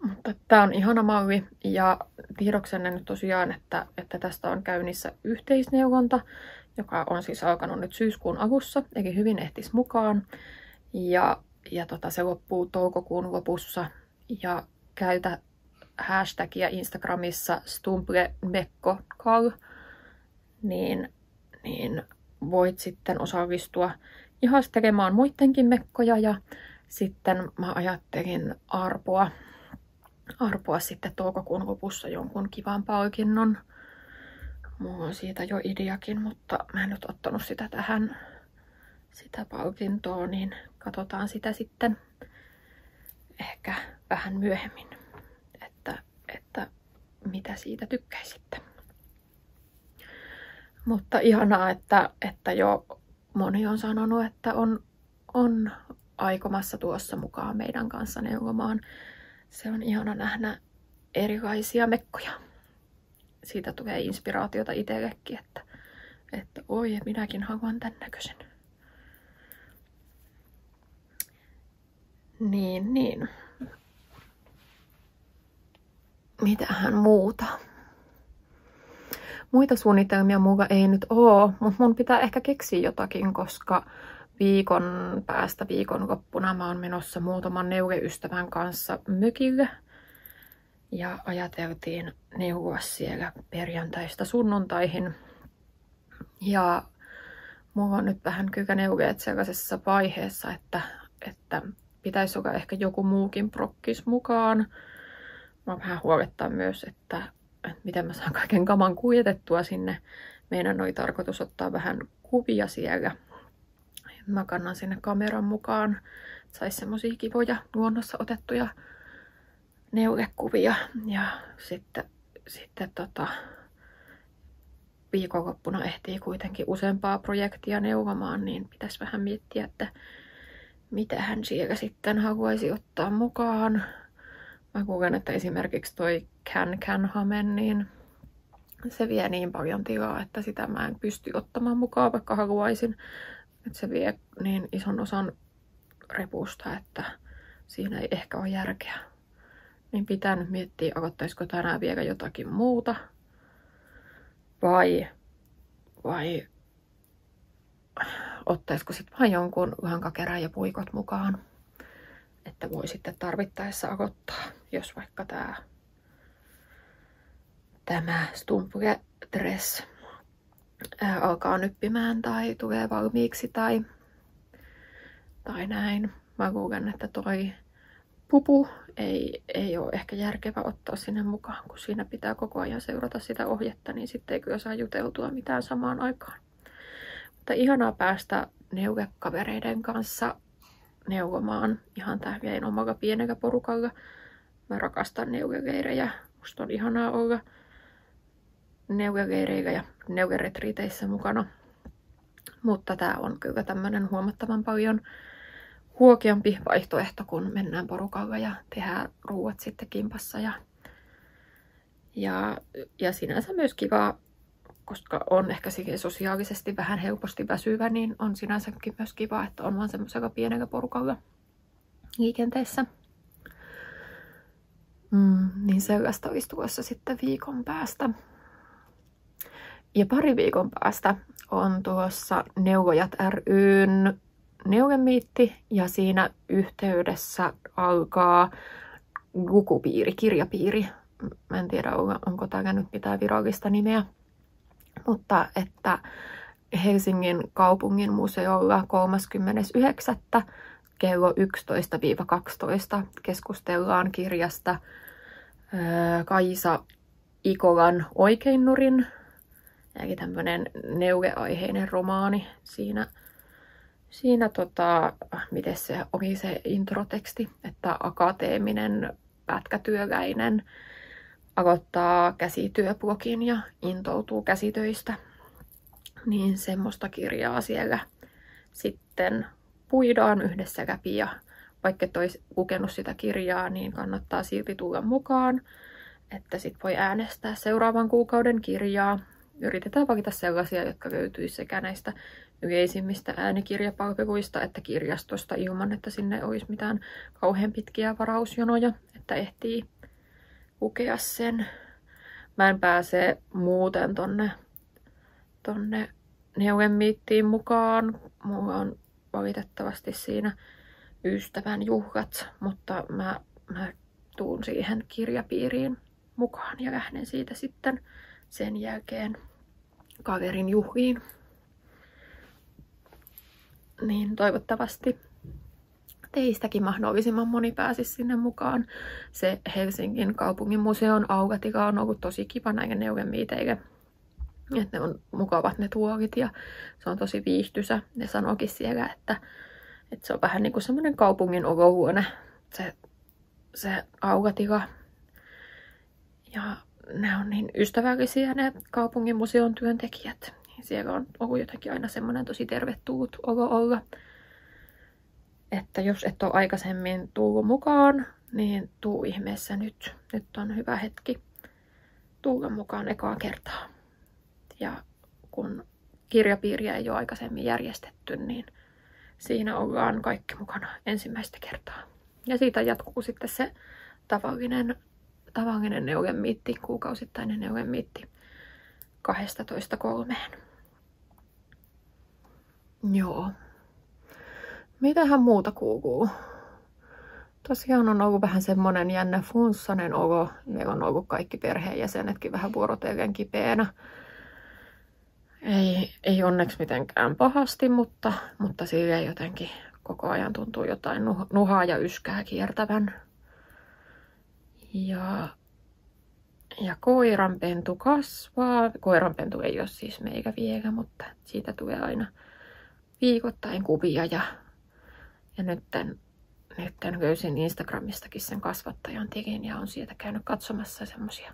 Mutta tää on ihana malli. Ja tiedoksenne nyt tosiaan, että tästä on käynnissä yhteisneuvonta, joka on siis alkanut nyt syyskuun alussa. Eli hyvin ehtis mukaan. Ja se loppuu toukokuun lopussa. Ja käytä hashtagia Instagramissa StumpleMekkoKal, niin voit sitten osallistua ihastelemaan muidenkin mekkoja. Ja sitten mä ajattelin arpoa sitten toukokuun lopussa jonkun kivan palkinnon. Mulla on siitä jo ideakin, mutta mä en nyt ottanut sitä palkintoa, niin katsotaan sitä sitten ehkä vähän myöhemmin, että mitä siitä tykkäisitte. Mutta ihanaa, että jo moni on sanonut, että on aikomassa tuossa mukaan meidän kanssa neuvomaan. Se on ihana nähdä erilaisia mekkoja. Siitä tulee inspiraatiota itsellekin, että oi, minäkin haluan tän näköisen. Niin. Mitähän muuta? Muita suunnitelmia mulla ei nyt oo, mutta mun pitää ehkä keksiä jotakin, koska viikon päästä viikonloppuna mä oon menossa muutaman neuveystävän kanssa mökille. Ja ajateltiin neuvoa siellä perjantaista sunnuntaihin. Ja mulla on nyt vähän kyllä neuveet sellaisessa vaiheessa, että pitäisi olla ehkä joku muukin prokkis mukaan. Mä vähän huolettaa myös, että miten mä saan kaiken kaman kuljetettua sinne. Meidän oli tarkoitus ottaa vähän kuvia siellä. Mä kannan sinne kameran mukaan. Sais semmosia kivoja luonnossa otettuja neulekuvia. Ja sitten viikonloppuna ehtii kuitenkin useampaa projektia neuvomaan, niin pitäisi vähän miettiä, että mitä hän siellä sitten haluaisi ottaa mukaan. Mä luulen, että esimerkiksi toi Can Hamen, niin se vie niin paljon tilaa, että sitä mä en pysty ottamaan mukaan, vaikka haluaisin. Että se vie niin ison osan repusta, että siinä ei ehkä ole järkeä. Niin pitää nyt miettiä, aloittaisiko tänään vielä jotakin muuta. Vai ottaisiko sitten vain jonkun lankakerän ja puikot mukaan. Että voi sitten tarvittaessa aloittaa, jos vaikka tämä Stumpure Dress alkaa nyppimään tai tulee valmiiksi tai näin. Mä luulen, että toi pupu ei ole ehkä järkevä ottaa sinne mukaan, kun siinä pitää koko ajan seurata sitä ohjetta, niin sitten ei kyllä saa juteltua mitään samaan aikaan. Mutta ihanaa päästä neuvekavereiden kanssa neuvomaan ihan tähän omalla pienellä porukalla. Mä rakastan neuveleirejä. Musta on ihanaa olla neugeleireillä ja neugeretriiteissä mukana. Mutta tää on kyllä tämmönen huomattavan paljon huokeampi vaihtoehto, kun mennään porukalla ja tehdään ruuat sitten kimpassa. Ja sinänsä myös kiva, koska on ehkä sosiaalisesti vähän helposti väsyvä, niin on sinänsäkin myös kiva, että on vaan semmoisella pienellä porukalla liikenteessä. Niin sellaista olisi tulossa sitten viikon päästä. Ja pari viikon päästä on tuossa Neuvojat ry:n neuvemiitti ja siinä yhteydessä alkaa lukupiiri, kirjapiiri. Mä en tiedä, onko täällä nyt mitään virallista nimeä, mutta että Helsingin kaupungin museolla 39. kello 11-12 keskustellaan kirjasta Kaisa Ikolan Oikeinnurin, eli tämmöinen neugeaiheinen romaani. Siinä miten se oli se introteksti, että akateeminen pätkätyöläinen aloittaa käsityöblogin ja intoutuu käsitöistä. Niin semmoista kirjaa siellä sitten puidaan yhdessä läpi ja vaikka et olisi lukenut sitä kirjaa, niin kannattaa silti tulla mukaan, että sit voi äänestää seuraavan kuukauden kirjaa. Yritetään valita sellaisia, jotka löytyisi sekä näistä yleisimmistä äänikirjapalveluista että kirjastosta ilman, että sinne olisi mitään kauhean pitkiä varausjonoja, että ehtii lukea sen. Mä en pääse muuten tonne neuvemiittiin mukaan. Mulla on valitettavasti siinä ystävän juhlat, mutta mä tuun siihen kirjapiiriin mukaan ja lähden siitä sitten sen jälkeen kaverin juhliin. Niin toivottavasti teistäkin mahdollisimman moni pääsisi sinne mukaan. Se Helsingin kaupungin museon aukatila on ollut tosi kiva näille neuvemiiteille. Että ne on mukavat ne tuolit ja se on tosi viihtyisä. Ne sanookin siellä, että se on vähän niin kuin semmoinen kaupungin olohuone, se aukatila. Ja ne on niin ystävällisiä ne kaupungin museon työntekijät. Siellä on ollut jotenkin aina semmoinen tosi tervetullut olo olla. Että jos et ole aikaisemmin tullut mukaan, niin tuu ihmeessä nyt. Nyt on hyvä hetki tulla mukaan ekaa kertaa. Ja kun kirjapiiriä ei ole aikaisemmin järjestetty, niin siinä ollaan kaikki mukana ensimmäistä kertaa. Ja siitä jatkuu sitten se tavallinen neuvemiitti, kuukausittainen neuvemiitti 12:3. Joo. Mitähän muuta kuuluu? Tosiaan on ollut vähän semmonen jännä flunssainen olo. Meillä on ollut kaikki perheenjäsenetkin vähän vuorotellen kipeänä. Ei onneksi mitenkään pahasti, mutta silleen jotenkin koko ajan tuntuu jotain nuhaa ja yskää kiertävän. Ja koiranpentu kasvaa. Koiranpentu ei ole siis meikä vielä, mutta siitä tulee aina viikoittain kuvia. Ja nytten löysin Instagramistakin sen kasvattajan tilin ja on sieltä käynyt katsomassa semmosia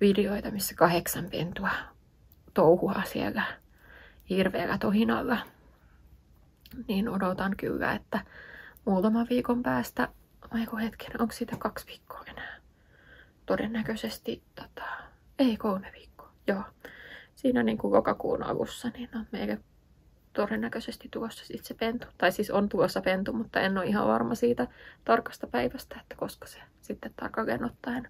videoita, missä 8 pentua touhua siellä hirveällä tohinalla. Niin odotan kyllä, että muutaman viikon päästä, onko siitä 2 viikkoa enää? Todennäköisesti, ei 3 viikkoa. joo, siinä niin kuin lokakuun alussa niin on meille todennäköisesti tulossa sitten se pentu. Tai siis on tulossa pentu, mutta en ole ihan varma siitä tarkasta päivästä, että koska se sitten tarkalleen ottaen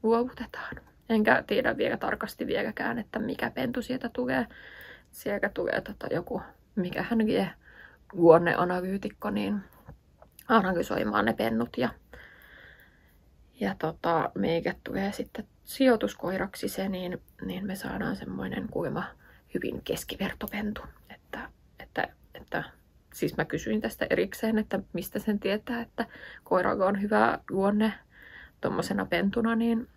luovutetaan. Enkä tiedä vielä tarkasti vieläkään, että mikä pentu sieltä tulee. Sieltä tulee joku, mikähän lie luonneanalyytikko, niin analysoimaan ne pennut. Ja meikä tulee sitten sijoituskoiraksi se, niin me saadaan semmoinen kuulemma hyvin keskivertopentu. Että siis mä kysyin tästä erikseen, että mistä sen tietää, että koiralla on hyvä luonne tommosena pentuna, niin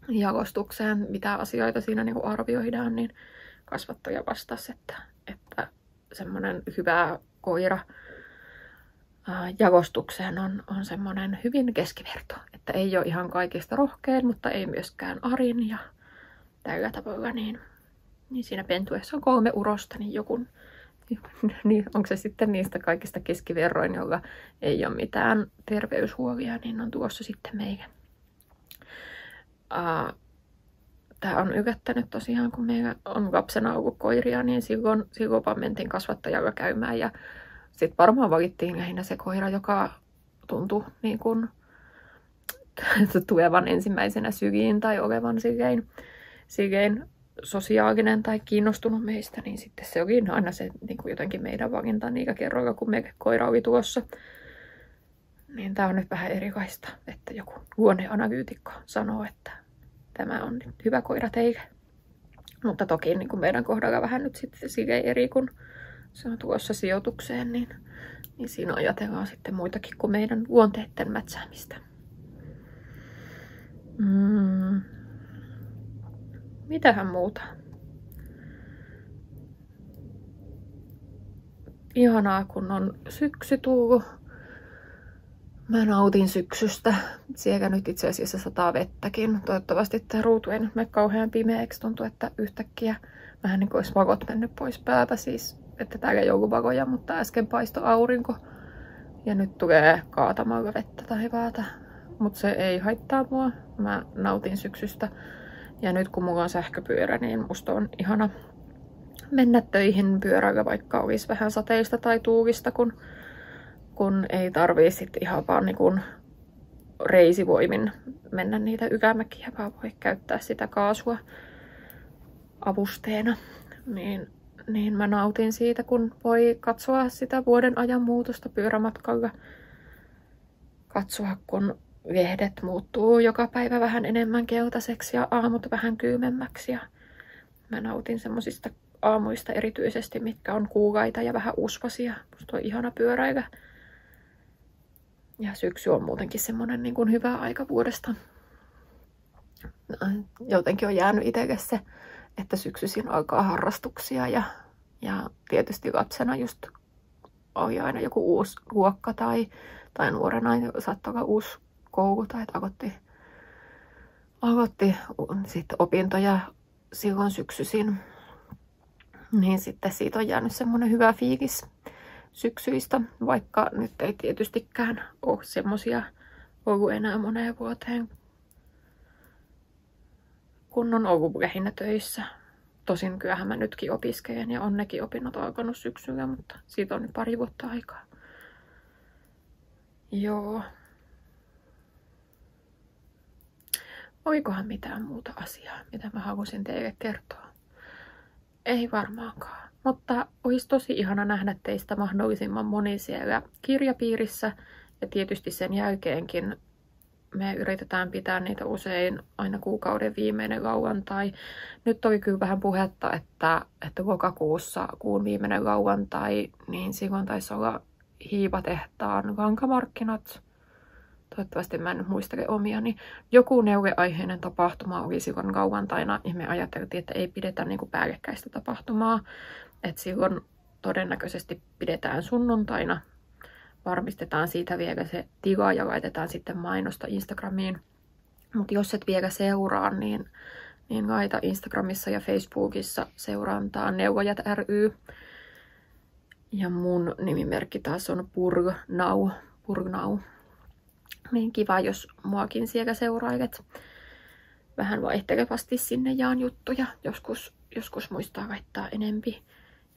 jalostukseen, mitä asioita siinä niin kuin arvioidaan, niin kasvattaja vastasi, että semmoinen hyvä koira jalostukseen on semmoinen hyvin keskiverto, että ei ole ihan kaikista rohkein, mutta ei myöskään arin ja tällä tavalla, niin siinä pentuessa on 3 urosta, niin niin onko se sitten niistä kaikista keskiverroin, jolla ei ole mitään terveyshuolia, niin on tuossa sitten meille. Tämä on yllättänyt tosiaan, kun meillä on lapsena ollut koiria, niin silloin mentiin kasvattajalla käymään ja sitten varmaan valittiin lähinnä se koira, joka tuntui niin kuin tulevan ensimmäisenä syliin tai olevan silleen sosiaalinen tai kiinnostunut meistä, niin sitten se oli aina se niin kuin jotenkin meidän valinta niillä kerroilla, kun meidän koira oli tuossa. Niin tämä on nyt vähän erilaista, että joku luonneanalyytikko sanoo, että tämä on hyvä koira teille. Mutta toki niin kuin meidän kohdalla vähän nyt sitten silleen eri, kun se on tuossa sijoitukseen, niin siinä ajatellaan sitten muitakin kuin meidän luonteiden mätsäämistä. Mitähän muuta? Ihanaa, kun on syksy tullut. Mä nautin syksystä. Siellä nyt itse asiassa sataa vettäkin. Toivottavasti tämä ruutu ei nyt mene kauhean pimeäksi. Tuntuu, että yhtäkkiä vähän niin kuin olisi valot mennyt pois päältä. Siis, että täällä ei ollut valoja, mutta äsken paistoi aurinko. Ja nyt tulee kaatamalla vettä taivaalta. Mutta se ei haittaa mua. Mä nautin syksystä. Ja nyt kun mulla on sähköpyörä, niin musta on ihana mennä töihin pyörällä, vaikka olisi vähän sateista tai tuulista, kun ei tarvii sitten ihan vaan niin kuin reisivoimin mennä niitä ylämäkiä, vaan voi käyttää sitä kaasua avusteena. Niin mä nautin siitä, kun voi katsoa sitä vuoden ajan muutosta pyörämatkalla. Katsoa, kun lehdet muuttuu joka päivä vähän enemmän keltaiseksi ja aamut vähän kylmemmäksi. Ja mä nautin semmosista aamuista erityisesti, mitkä on kuukaita ja vähän usvasia. Musta on ihana pyöräillä. Ja syksy on muutenkin semmonen niin kuin hyvä aika vuodesta. Jotenkin on jäänyt itselle se, että syksyisin alkaa harrastuksia ja tietysti lapsena just oli aina joku uusi luokka tai nuorena saattoi olla uusi koulu tai aloitti sitten opintoja silloin syksyisin. Niin sitten siitä on jäänyt semmoinen hyvä fiilis syksyistä, vaikka nyt ei tietystikään ole semmosia ollut enää moneen vuoteen, kun on ollut lähinnä töissä. Tosin kyllähän mä nytkin opiskelen ja on nekin opinnot alkanut syksyllä, mutta siitä on nyt pari vuotta aikaa. Joo. Oikohan mitään muuta asiaa, mitä mä halusin teille kertoa? Ei varmaankaan, mutta olisi tosi ihana nähdä teistä mahdollisimman moni siellä kirjapiirissä. Ja tietysti sen jälkeenkin me yritetään pitää niitä usein aina kuukauden viimeinen lauantai. Nyt oli kyllä vähän puhetta, että lokakuussa kuun viimeinen lauantai, niin silloin taisi olla Hiivatehtaan lankamarkkinat. Toivottavasti mä en nyt muistele omia, niin joku neuleaiheinen tapahtuma oli silloin lauantaina, ja me ajateltiin, että ei pidetä niin kuin päällekkäistä tapahtumaa. Että silloin todennäköisesti pidetään sunnuntaina. Varmistetaan siitä vielä se tila ja laitetaan sitten mainosta Instagramiin. Mutta jos et vielä seuraa, niin laita Instagramissa ja Facebookissa seurantaan Neuvojat ry. Ja mun nimimerkki taas on Purgnau. Niin kiva, jos muakin siellä seurailet. vähän vaihtelevasti sinne jaan juttuja. Joskus muistaa laittaa enempi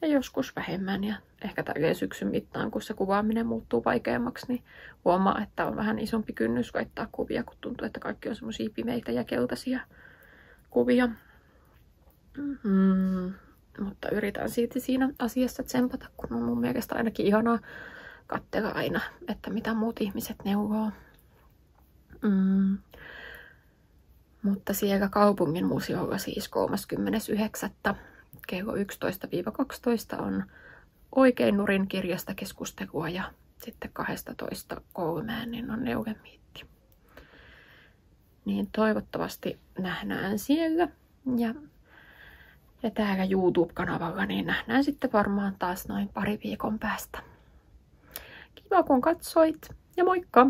ja joskus vähemmän. Ja ehkä tälleen syksyn mittaan, kun se kuvaaminen muuttuu vaikeammaksi, niin huomaa, että on vähän isompi kynnys laittaa kuvia, kun tuntuu, että kaikki on semmosia pimeitä ja keltaisia kuvia. Mutta yritän siitä siinä asiassa tsempata, kun on mun mielestä ainakin ihanaa katsella aina, että mitä muut ihmiset neuvoo. Mutta siellä kaupungin museolla siis 30.9. kello 11-12 on Oikein nurin kirjasta keskustelua ja sitten 12:3 niin on neuremiitti. Niin toivottavasti nähdään siellä ja täällä YouTube-kanavalla niin nähdään sitten varmaan taas noin pari viikon päästä. Kiva kun katsoit ja moikka!